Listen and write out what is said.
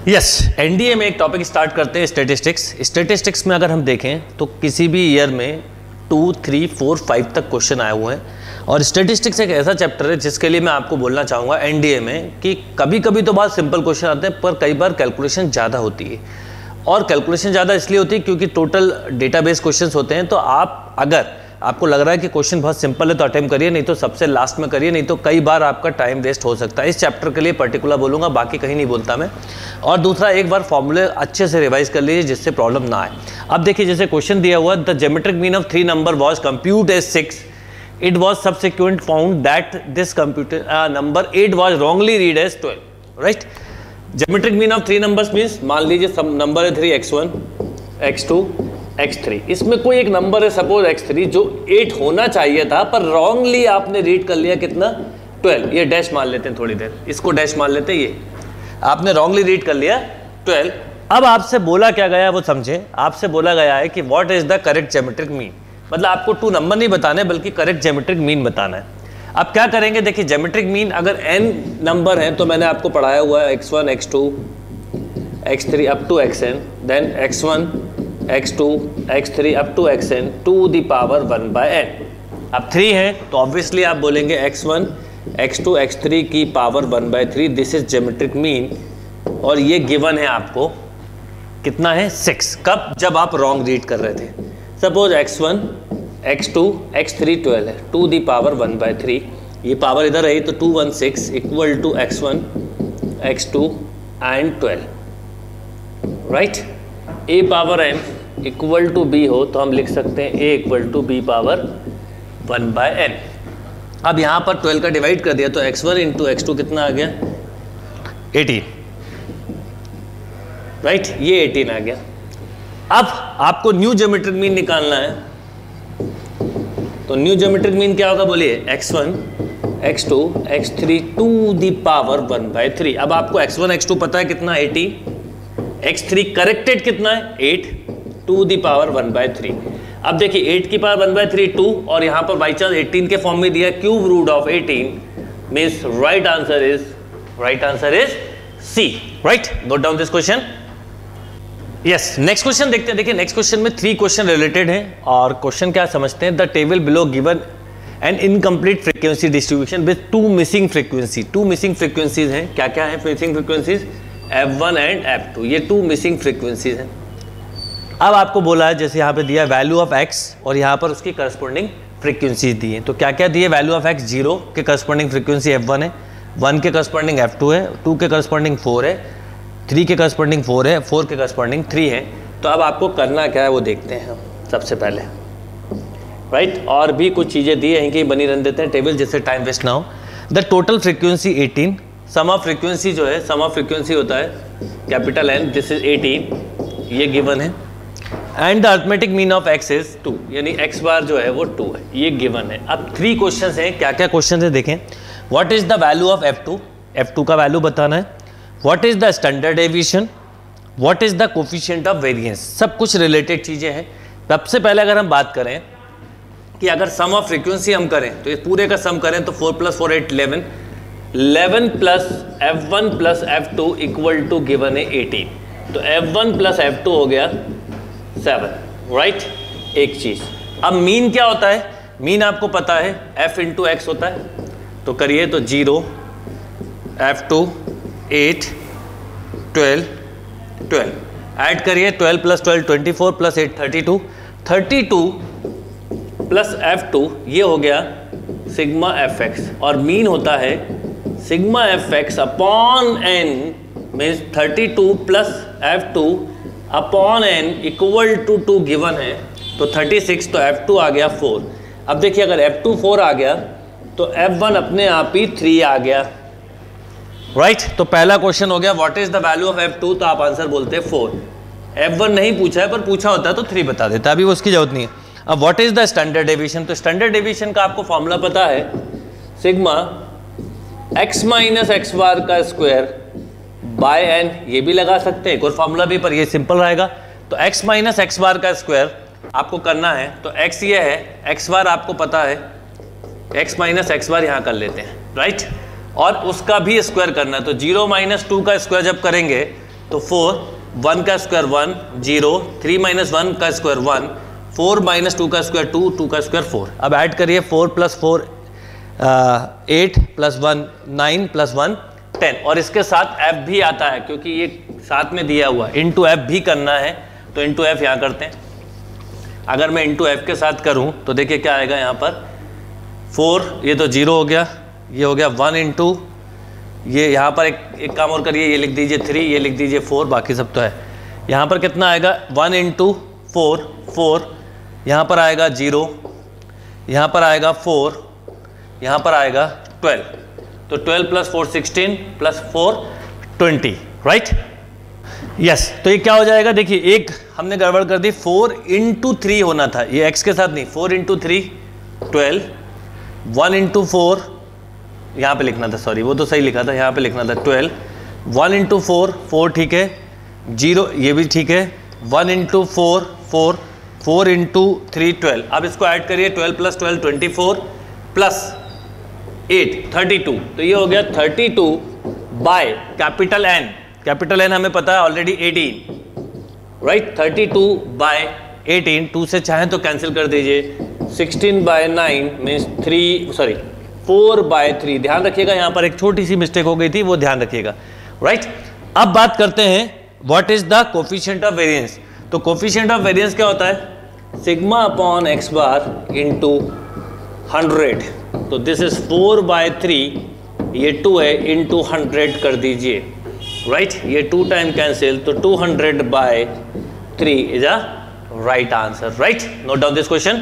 Yes, NDA में एक topic start करते हैं, स्टैटिस्टिक्स। स्टैटिस्टिक्स में अगर हम देखें तो किसी भी ईयर में 2, 3, 4, 5 तक क्वेश्चन आए हुए हैं। और स्टैटिस्टिक्स एक ऐसा चैप्टर है जिसके लिए मैं आपको बोलना चाहूँगा एनडीए में कि कभी कभी तो बहुत सिंपल क्वेश्चन आते हैं, पर कई बार कैलकुलेशन ज़्यादा होती है। और कैलकुलेशन ज़्यादा इसलिए होती है क्योंकि टोटल डेटाबेस क्वेश्चंस होते हैं। तो आप अगर आपको लग रहा है कि क्वेश्चन बहुत सिंपल है तो अटेम्प्ट करिए, नहीं तो सबसे लास्ट में करिए, नहीं तो कई बार आपका टाइम वेस्ट हो सकता है। इस चैप्टर के लिए पर्टिकुलर बोलूँगा, बाकी कहीं नहीं बोलता मैं। और दूसरा, एक बार फॉर्मूले अच्छे से रिवाइज कर लीजिए जिससे प्रॉब्लम ना आए। अब देखिए, जैसे क्वेश्चन दिया हुआ, the geometric mean of 3 number was compute as 6, it was subsequent found that this computer number 8 was wrongly read as 12, right. Geometric mean of 3 numbers means, मान लीजिए सब नंबर है 3, x1, x2, x3, इसमें कोई एक number है suppose x3 जो 8 होना चाहिए था, पर रॉन्गली आपने रीड कर लिया कितना, 12। ये डैश मान लेते हैं, थोड़ी देर इसको डैश मान लेते हैं। ये आपने रॉन्गली रीड कर लिया 12। अब आपसे बोला क्या गया है वो समझे। आपसे बोला गया है कि what is the correct geometric mean, मतलब आपको 2 नंबर नहीं बताने बल्कि करेक्ट ज्योमेट्रिक मीन बताना है। अब क्या करेंगे, देखिए ज्योमेट्रिक मीन अगर n नंबर है तो मैंने आपको पढ़ाया हुआ है x1, x2, x3 up to xn, then x1, x2, x3 up to xn to the power 1/n। अब 3 है तो ऑब्वियसली आप बोलेंगे x1, x2, x3 की power 1/3, this is geometric mean. और ये गिवन है आपको कितना है, 6। कब, जब आप रॉन्ग रीड कर रहे थे। सपोज x1, x2, x3 12 है, टू दी पावर 1/3। ये पावर इधर रही तो 2, 1, 6 equal to x1, x2 and 12, right. a power n equal to b हो तो हम लिख सकते हैं a equal to b power 1/n। अब यहाँ पर 12 का डिवाइड कर दिया तो x1 इंटू x2 कितना आ गया, 18, राइट। ये 18 आ गया। अब आपको न्यू ज्योमेट्रिक मीन निकालना है, तो न्यू ज्योमेट्रिक मीन क्या होगा बोलिए, x1, x2, x3 to the power 1/3। अब आपको x1, x2 पता है कितना, 80, x3 करेक्टेड कितना है, 8 टू दी पावर 1/3। अब देखिए 8 की पावर 1/3 2, और यहाँ पर बाई चांस 18 के फॉर्म में दिया cube root of 18 means right answer is C, right. Note down this question. Yes, next question देखते हैं। देखिए नेक्स्ट क्वेश्चन में 3 क्वेश्चन रिलेटेड हैं और क्वेश्चन क्या समझते हैं, the table below given an incomplete frequency distribution with 2 missing frequency. 2 missing frequencies हैं, क्या क्या है missing frequencies, F1 and F2, ये 2 मिसिंग फ्रीक्वेंसीज हैं। अब आपको बोला है, जैसे यहाँ पे दिया वैल्यू ऑफ x और यहाँ पर उसकी करस्पॉन्डिंग फ्रीक्वेंसीज दी है। तो क्या क्या दिए, वैल्यू ऑफ x 0 के करस्पॉन्डिंग फ्रीक्वेंसी F1 है, 1 के करस्पॉन्डिंग F2 है, 2 के करस्पॉन्डिंग 4 है, 3 के करस्पॉन्डिंग 4 है, 4 के करस्पॉन्डिंग 3 है। तो अब आपको करना क्या है वो देखते हैं हम सबसे पहले, राइट। और भी कुछ चीज़ें दी हैं कि बनी रहने देते हैं टेबल, जिससे टाइम वेस्ट ना हो। The total frequency 18, sum of frequency जो है, सम ऑफ फ्रीक्वेंसी होता है कैपिटल N, दिस इज 18, ये गिवन है। And the arithmetic mean of x is 2, यानी x बार जो है वो 2 है, ये गिवन है। अब 3 क्वेश्चन हैं, क्या क्या क्वेश्चन है देखें। What is the value of F2, F2 का वैल्यू बताना है। What is the standard deviation, what is the coefficient of variance, सब कुछ रिलेटेड चीज़ें हैं। सबसे पहले अगर हम बात करें कि अगर सम ऑफ फ्रीक्वेंसी हम करें तो ये पूरे का सम करें तो 4 + 4 8 11, 11 plus F1 plus F2 equal to given है 18, तो F1 प्लस F2 हो गया 7, राइट। एक चीज़, अब मीन क्या होता है, मीन आपको पता है F इंटू एक्स होता है, तो करिए तो 0, F2 8, 12, 12 ऐड करिए, 12 + 12 24 + 8 32, 32 प्लस F2 ये हो गया सिग्मा Fx, और मीन होता है sigma Fx upon n, means 32 plus F2 upon n equal to 2 given है, तो 36, तो F2 आ गया 4। अब देखिए अगर F2 4 आ गया तो F1 अपने आप ही 3 आ गया, राइट। तो पहला क्वेश्चन हो गया what is the value of F2, तो आप आंसर बोलते हैं 4। F1 नहीं पूछा है, पर पूछा होता है तो 3 बता देता, अभी उसकी जरूरत नहीं है। अब what is the standard deviation, तो स्टैंडर्ड डेविएशन का आपको फॉर्मूला पता है, सिग्मा x माइनस एक्स बार का स्क्वायर बाय n, ये भी लगा सकते हैं, एक और फॉर्मूला भी, पर ये सिंपल रहेगा। तो x माइनस एक्स बार का स्क्वायर आपको करना है, तो x ये है, x बार आपको पता है, x माइनस एक्स बार यहाँ कर लेते हैं, राइट। और उसका भी स्क्वायर करना है, तो 0 - 2 का स्क्वायर जब करेंगे तो 4, 1 का स्क्वायर 1, 0, 3 माइनस 1 का स्क्वायर 1, 4 माइनस 2 का स्क्वायर 2, 2 का स्क्वायर 4। अब ऐड करिए 4 प्लस 4 8 प्लस 1 9 प्लस 1 10, और इसके साथ f भी आता है क्योंकि ये साथ में दिया हुआ, इंटू एफ भी करना है तो इंटू एफ यहाँ करते हैं। अगर मैं इंटू एफ के साथ करूँ तो देखिए क्या आएगा यहाँ पर 4, ये तो 0 हो गया, ये हो गया 1 इंटू, ये यहाँ पर एक काम और करिए, ये लिख दीजिए 3, ये लिख दीजिए 4, बाकी सब तो है। यहाँ पर कितना आएगा 1 इंटू 4, 4, यहाँ पर आएगा 0, यहाँ पर आएगा 4, यहाँ पर आएगा 12, तो 12 प्लस 4 16 प्लस 4 20, राइट। यस, तो ये क्या हो जाएगा, देखिए एक हमने गड़बड़ कर दी, 4 इंटू 3 होना था, ये x के साथ नहीं, 4 इंटू 3 12, 1 इंटू 4 यहाँ पे लिखना था, सॉरी वो तो सही लिखा था, यहाँ पे लिखना था 12, 1 इंटू 4 4 ठीक है, 0 ये भी ठीक है, 1 इंटू 4 4, 4 इंटू 3 12। अब इसको ऐड करिए, 12 प्लस 12 24 प्लस 8 32, तो ये हो गया 32 by capital N, capital N हमें पता है ऑलरेडी 18, राइट। 32 बाय 18, 2 से चाहें तो कैंसिल कर दीजिए, 16 बाय 9 मीन्स 4 बाय 3। ध्यान रखिएगा यहाँ पर एक छोटी सी मिस्टेक हो गई थी, वो ध्यान रखिएगा, राइट। अब बात करते हैं what is the coefficient of variance. तो कोफिशिएंट ऑफ वेरिएंस क्या होता है, sigma upon x bar into 100, तो दिस इज 4 बाय 3, ये 2 है, इंटू 100 कर दीजिए, राइट। ये 2 टाइम कैंसिल, तो 200 by 3 is a right answer, right. Note down this question.